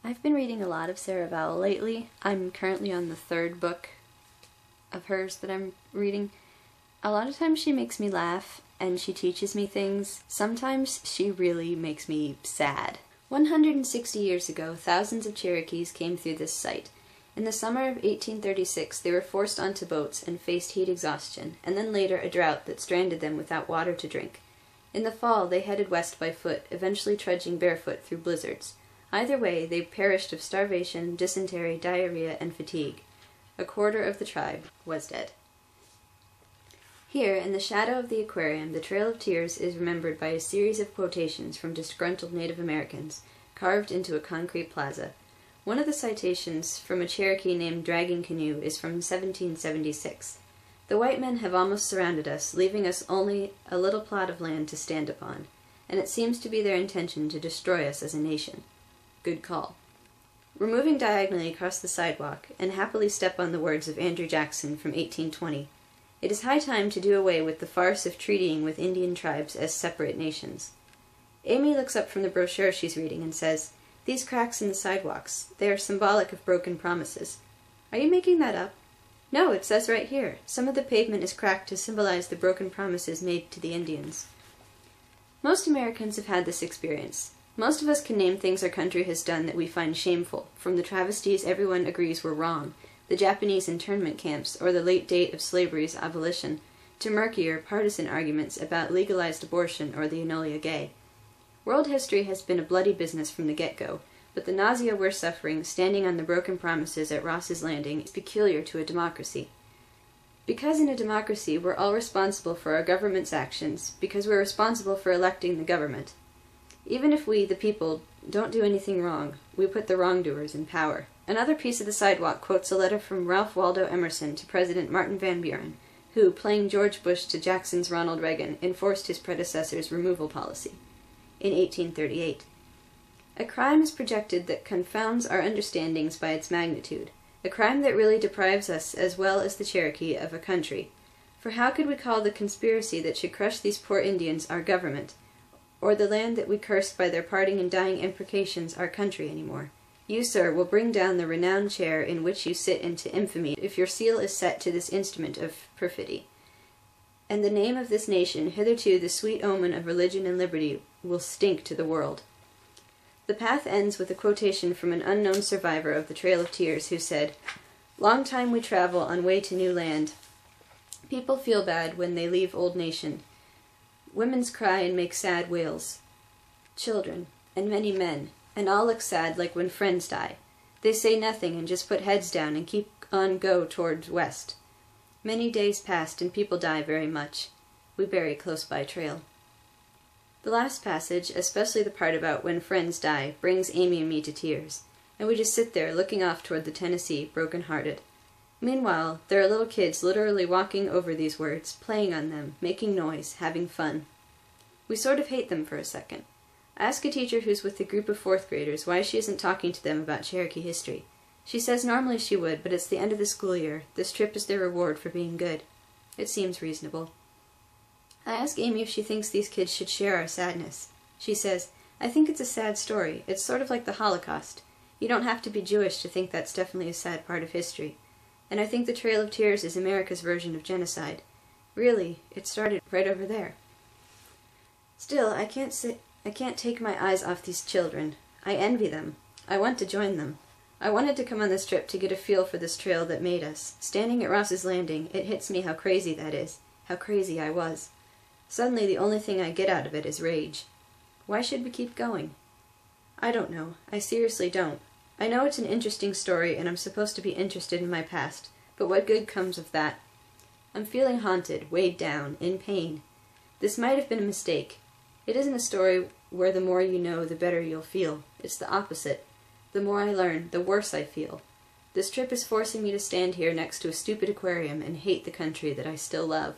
I've been reading a lot of Sarah Vowell lately. I'm currently on the third book of hers that I'm reading. A lot of times she makes me laugh and she teaches me things. Sometimes she really makes me sad. 160 years ago, thousands of Cherokees came through this site. In the summer of 1836, they were forced onto boats and faced heat exhaustion, and then later a drought that stranded them without water to drink. In the fall, they headed west by foot, eventually trudging barefoot through blizzards. Either way, they perished of starvation, dysentery, diarrhea, and fatigue. A quarter of the tribe was dead. Here, in the shadow of the aquarium, the Trail of Tears is remembered by a series of quotations from disgruntled Native Americans, carved into a concrete plaza. One of the citations, from a Cherokee named Dragging Canoe, is from 1776. The white men have almost surrounded us, leaving us only a little plot of land to stand upon, and it seems to be their intention to destroy us as a nation. Good call. We're moving diagonally across the sidewalk, and happily step on the words of Andrew Jackson from 1820. It is high time to do away with the farce of treating with Indian tribes as separate nations. Amy looks up from the brochure she's reading and says, "These cracks in the sidewalks, they are symbolic of broken promises." "Are you making that up?" "No, it says right here. Some of the pavement is cracked to symbolize the broken promises made to the Indians." Most Americans have had this experience. Most of us can name things our country has done that we find shameful, from the travesties everyone agrees were wrong, the Japanese internment camps, or the late date of slavery's abolition, to murkier, partisan arguments about legalized abortion or the Enola Gay. World history has been a bloody business from the get-go, but the nausea we're suffering standing on the broken promises at Ross's Landing is peculiar to a democracy. Because in a democracy we're all responsible for our government's actions, because we're responsible for electing the government. Even if we, the people, don't do anything wrong, we put the wrongdoers in power. Another piece of the sidewalk quotes a letter from Ralph Waldo Emerson to President Martin Van Buren, who, playing George Bush to Jackson's Ronald Reagan, enforced his predecessor's removal policy in 1838. A crime is projected that confounds our understandings by its magnitude, a crime that really deprives us, as well as the Cherokee, of a country. For how could we call the conspiracy that should crush these poor Indians our government, or the land that we cursed by their parting and dying imprecations our country anymore? You, sir, will bring down the renowned chair in which you sit into infamy if your seal is set to this instrument of perfidy. And the name of this nation, hitherto the sweet omen of religion and liberty, will stink to the world. The path ends with a quotation from an unknown survivor of the Trail of Tears who said, "Long time we travel on way to new land. People feel bad when they leave old nation. Women's cry and make sad wails. Children, and many men, and all look sad like when friends die. They say nothing and just put heads down and keep on go towards west. Many days passed and people die very much. We bury close by trail." The last passage, especially the part about when friends die, brings Amy and me to tears, and we just sit there looking off toward the Tennessee, broken-hearted. Meanwhile, there are little kids literally walking over these words, playing on them, making noise, having fun. We sort of hate them for a second. I ask a teacher who's with a group of fourth graders why she isn't talking to them about Cherokee history. She says normally she would, but it's the end of the school year. This trip is their reward for being good. It seems reasonable. I ask Amy if she thinks these kids should share our sadness. She says, "I think it's a sad story. It's sort of like the Holocaust. You don't have to be Jewish to think that's definitely a sad part of history. And I think the Trail of Tears is America's version of genocide. Really, it started right over there." Still, I can't take my eyes off these children. I envy them. I want to join them. I wanted to come on this trip to get a feel for this trail that made us. Standing at Ross's Landing, it hits me how crazy that is. How crazy I was. Suddenly the only thing I get out of it is rage. Why should we keep going? I don't know. I seriously don't. I know it's an interesting story and I'm supposed to be interested in my past, but what good comes of that? I'm feeling haunted, weighed down, in pain. This might have been a mistake. It isn't a story where the more you know, the better you'll feel. It's the opposite. The more I learn, the worse I feel. This trip is forcing me to stand here next to a stupid aquarium and hate the country that I still love.